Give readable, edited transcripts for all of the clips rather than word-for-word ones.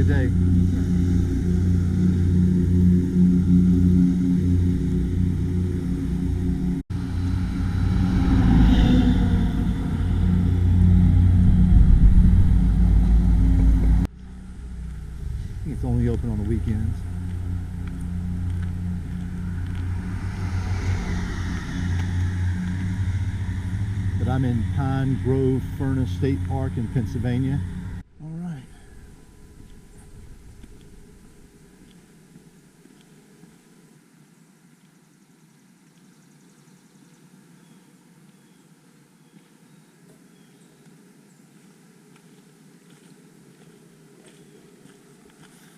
day. It's only open on the weekends. But I'm in Pine Grove Furnace State Park in Pennsylvania. All right.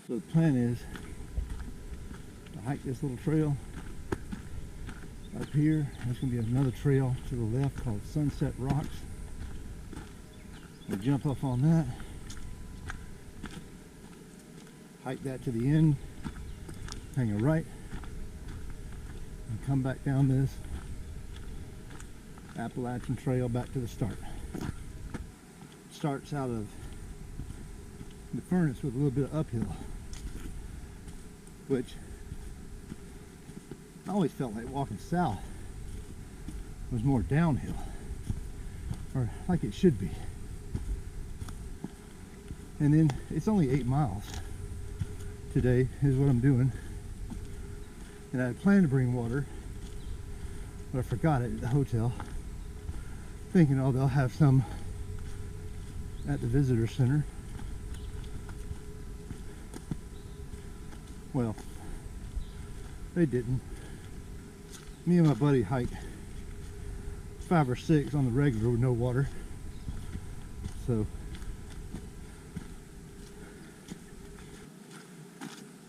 So the plan is to hike this little trail up here. There's going to be another trail to the left called Sunset Rocks. We'll jump up on that, hike that to the end, hang a right, and come back down this Appalachian Trail back to the start. Starts out of the furnace with a little bit of uphill, which I always felt like walking south was more downhill, or like it should be. And then it's only 8 miles today is what I'm doing. And I had planned to bring water, but I forgot it at the hotel, thinking, oh, they'll have some at the visitor center. Well, they didn't. Me and my buddy hiked 5 or 6 on the regular with no water. So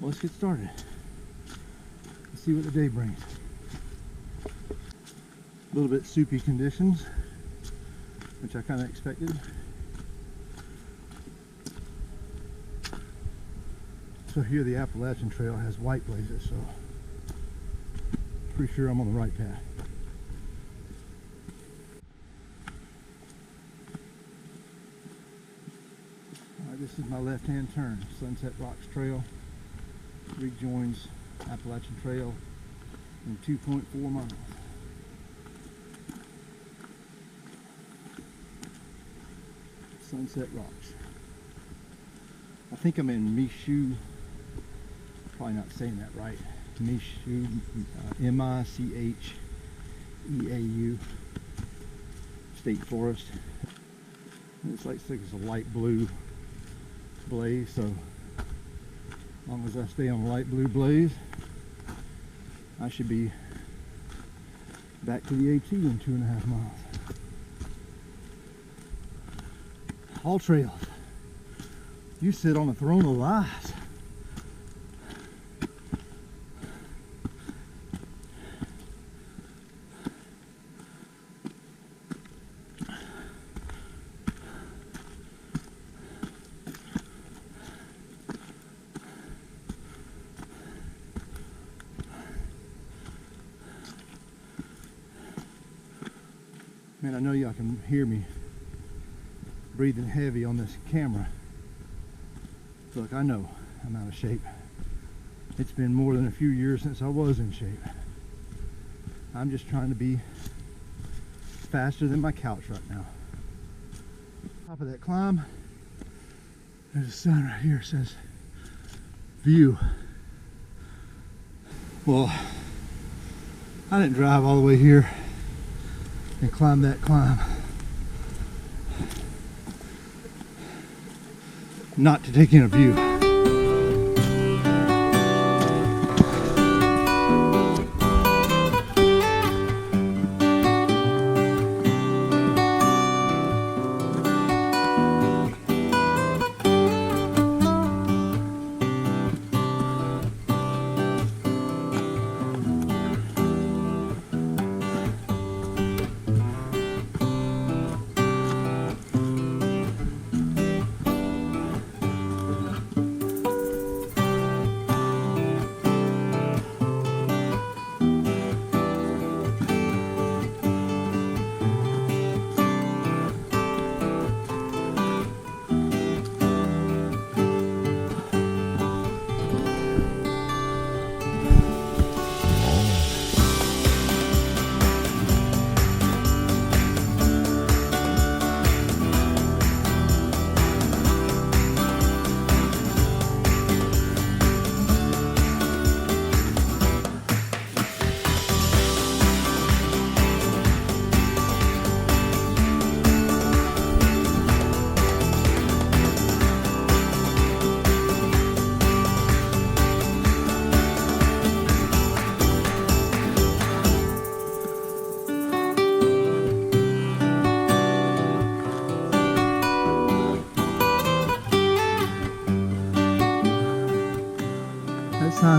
let's get started. Let's see what the day brings. A little bit soupy conditions, which I kind of expected. So here the Appalachian Trail has white blazes, so pretty sure I'm on the right path. Alright, this is my left-hand turn. Sunset Rocks Trail rejoins Appalachian Trail in 2.4 miles. Sunset Rocks. I think I'm in Michoud. Probably not saying that right. Michoud, M-I-C-H-E-A-U State Forest. It's like it's a light blue blaze, so as long as I stay on a light blue blaze, I should be back to the AT in 2.5 miles. All trails, you sit on a throne of lies. Man, I know y'all can hear me breathing heavy on this camera. Look, I know I'm out of shape. It's been more than a few years since I was in shape. I'm just trying to be faster than my couch right now. Top of that climb, there's a sign right here that says view. Well, I didn't drive all the way here and climb that climb not to take in a view.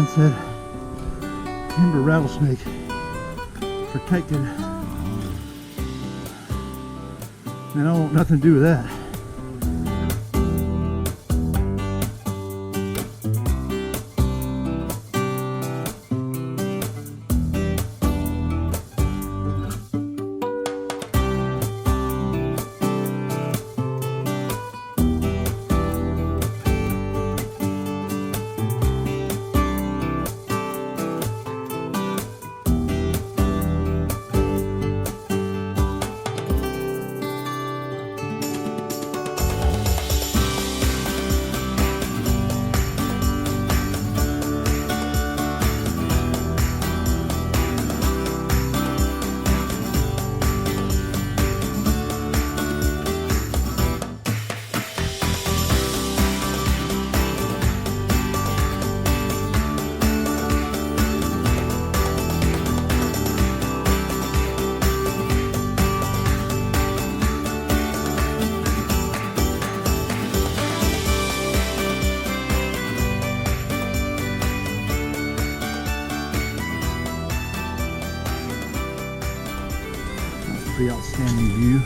sign said, "Remember rattlesnake protected." Man, I don't want nothing to do with that. Pretty outstanding view.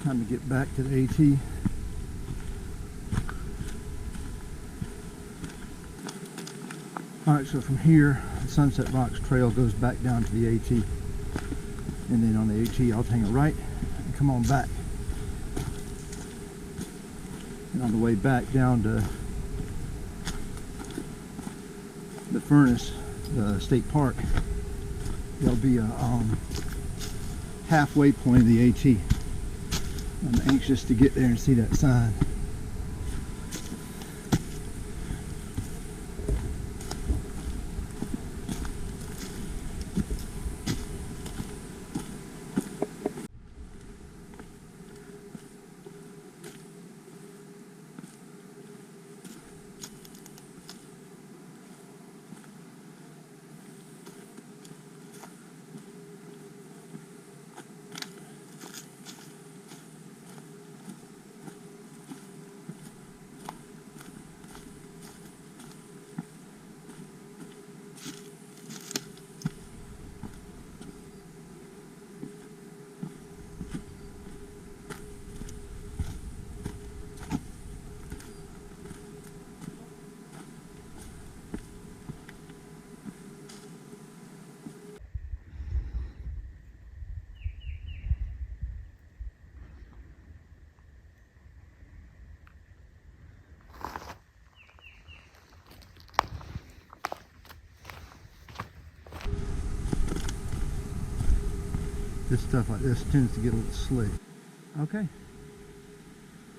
Time to get back to the AT. Alright, so from here, the Sunset Rocks Trail goes back down to the AT. And then on the AT, I'll take a right and come on back. And on the way back down to the Furnace, the state park, there'll be a halfway point of the AT. I'm anxious to get there and see that sign. This stuff like this tends to get a little slick. Okay,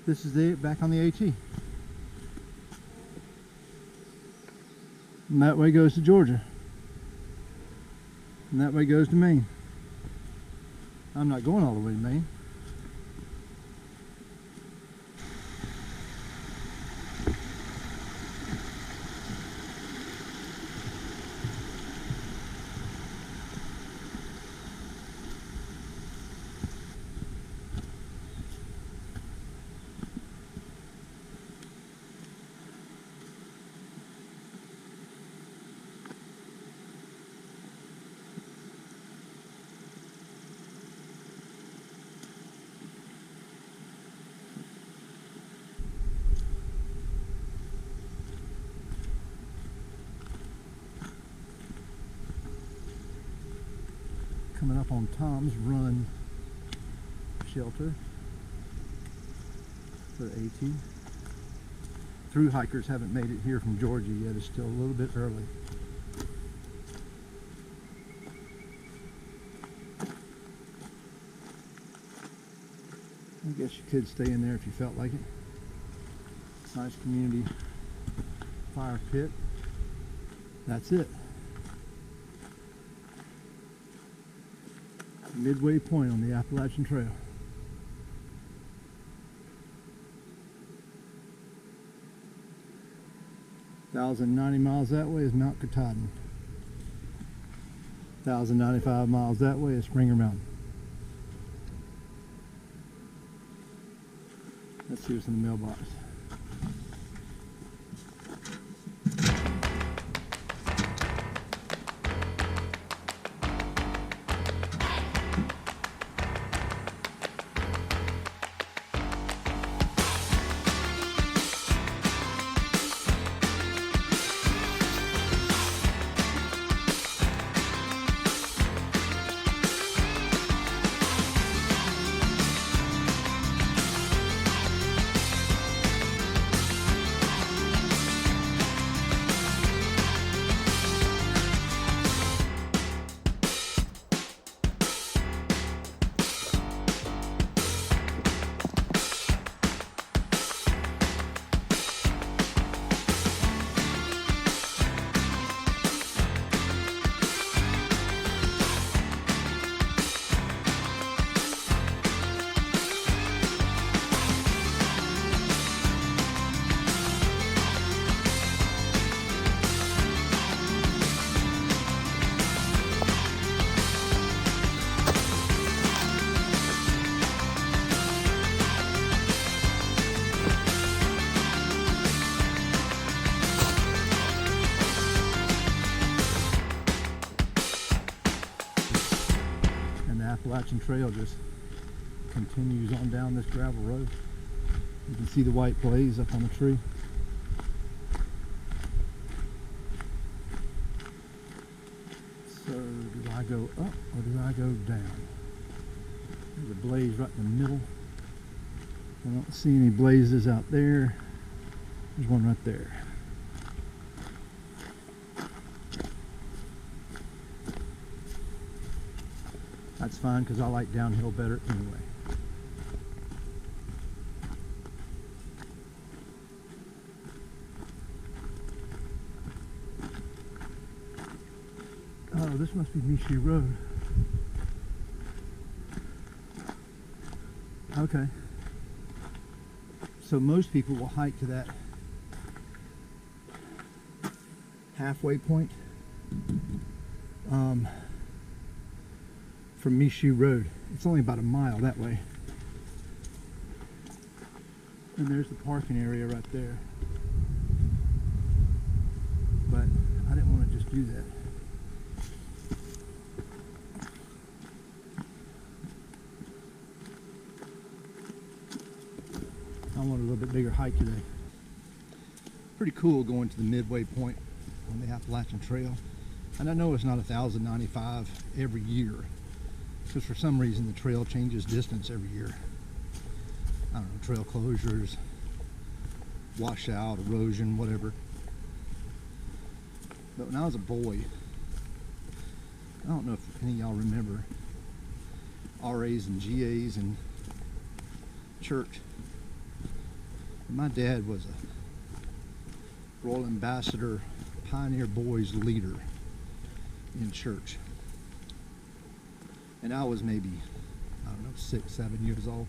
this is it, back on the AT. And that way goes to Georgia. And that way goes to Maine. I'm not going all the way to Maine. Coming up on Tom's Run shelter for the AT. Through hikers haven't made it here from Georgia yet. It's still a little bit early. I guess you could stay in there if you felt like it. Nice community fire pit. That's it. Midway point on the Appalachian Trail. $1,090 miles that way is Mount Katahdin. 1,095 miles that way is Springer Mountain. Let's see what's in the mailbox. Appalachian Trail just continues on down this gravel road. You can see the white blaze up on the tree. So do I go up or do I go down? There's a blaze right in the middle. I don't see any blazes out there. There's one right there. That's fine because I like downhill better anyway. Oh, this must be Mishi Road. Okay. So most people will hike to that halfway point from Mishi Road. It's only about a mile that way. And there's the parking area right there. But I didn't want to just do that. I want a little bit bigger hike today. Pretty cool going to the midway point on the Appalachian Trail. And I know it's not 1,095 every year, because for some reason the trail changes distance every year. I don't know, trail closures, washout, erosion, whatever. But when I was a boy, I don't know if any of y'all remember RAs and GAs in church. My dad was a Royal Ambassador Pioneer Boys leader in church. And I was maybe, I don't know, 6, 7 years old.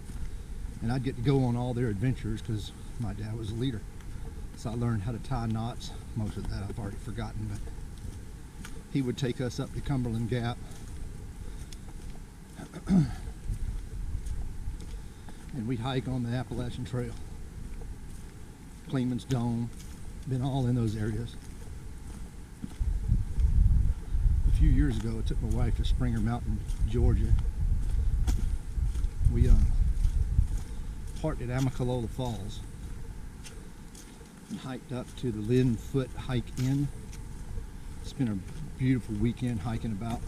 And I'd get to go on all their adventures because my dad was a leader. So I learned how to tie knots. Most of that I've already forgotten, but he would take us up to Cumberland Gap. And we'd hike on the Appalachian Trail. Cleveland's Dome, been all in those areas. A few years ago, I took my wife to Springer Mountain, Georgia. We parked at Amicalola Falls and hiked up to the Lynn Foot Hike Inn. It's been a beautiful weekend hiking about.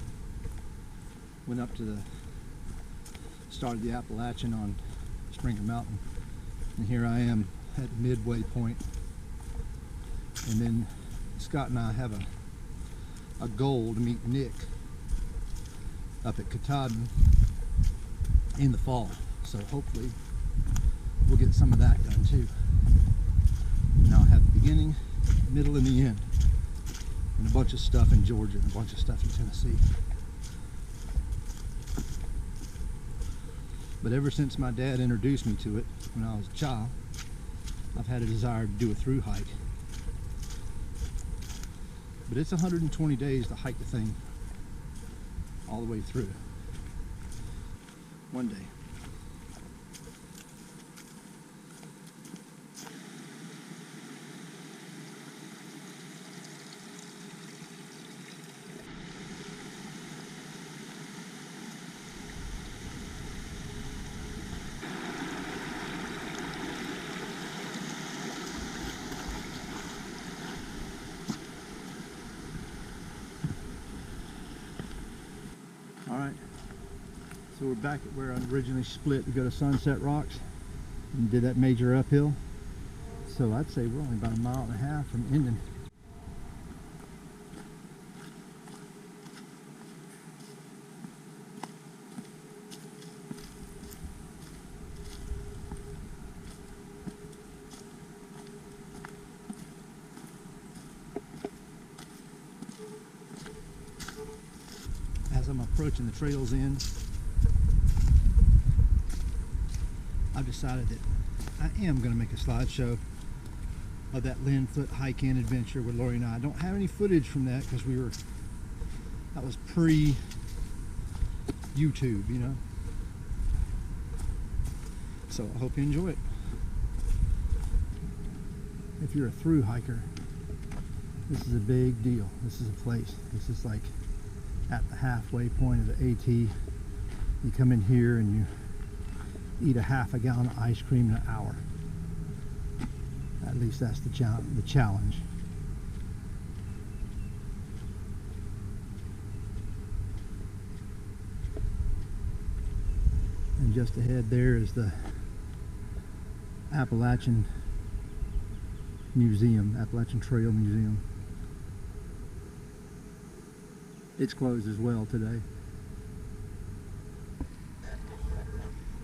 Went up to the start of the Appalachian on Springer Mountain, and here I am at midway point. And then Scott and I have a goal to meet Nick up at Katahdin in the fall, so hopefully we'll get some of that done too. And I'll have the beginning, middle, and the end, and a bunch of stuff in Georgia and a bunch of stuff in Tennessee. But ever since my dad introduced me to it when I was a child, I've had a desire to do a through hike. But it's 120 days to hike the thing all the way through. One day. Alright, so we're back at where I originally split to go to Sunset Rocks and did that major uphill. So I'd say we're only about 1.5 miles from ending. As I'm approaching the trail's end, I've decided that I am going to make a slideshow of that Lynn Foot hike in adventure with Lori and I. I don't have any footage from that because that was pre-YouTube, you know. So I hope you enjoy it. If you're a through hiker, this is a big deal. This is a place. This is like at the halfway point of the AT You come in here and you eat a half a gallon of ice cream in an hour. At least that's the challenge. And just ahead there is the Appalachian Museum, Appalachian Trail Museum. It's closed as well today.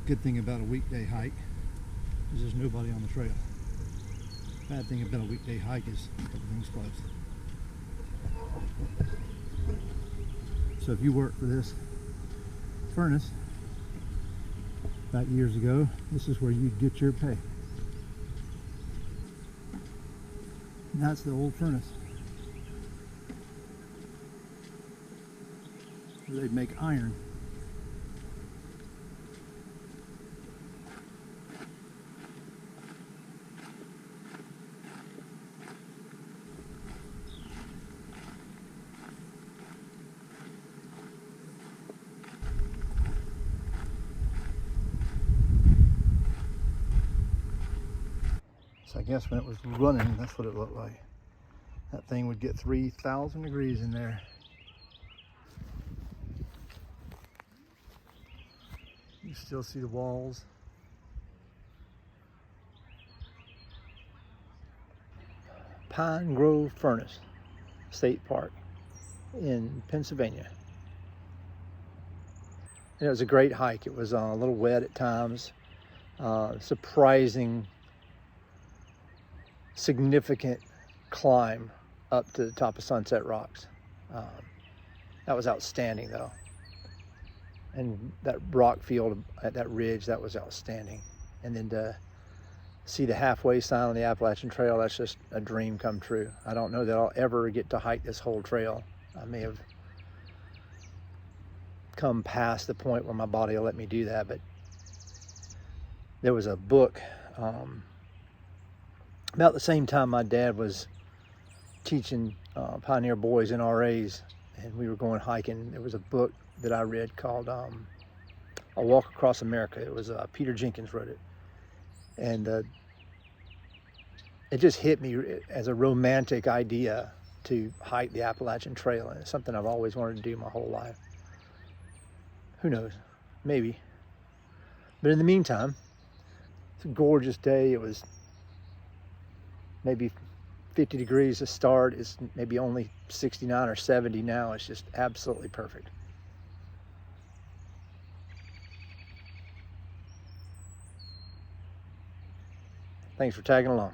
Good thing about a weekday hike is there's nobody on the trail. Bad thing about a weekday hike is everything's closed. So if you work for this furnace, back years ago, this is where you'd get your pay. And that's the old furnace, where they'd make iron. So I guess when it was running, that's what it looked like. That thing would get 3,000 degrees in there. You still see the walls. Pine Grove Furnace State Park in Pennsylvania. And it was a great hike. It was a little wet at times. Surprising, significant climb up to the top of Sunset Rocks. That was outstanding though. And that rock field at that ridge, that was outstanding. And then to see the halfway sign on the Appalachian Trail, that's just a dream come true. I don't know that I'll ever get to hike this whole trail. I may have come past the point where my body will let me do that, but there was a book about the same time my dad was teaching Pioneer Boys and RAs, and we were going hiking. There was a book that I read called A Walk Across America. It was Peter Jenkins wrote it, and it just hit me as a romantic idea to hike the Appalachian Trail, and it's something I've always wanted to do my whole life. Who knows, maybe. But in the meantime, it's a gorgeous day. It was maybe 50 degrees to start. It's maybe only 69 or 70 now. It's just absolutely perfect. Thanks for tagging along.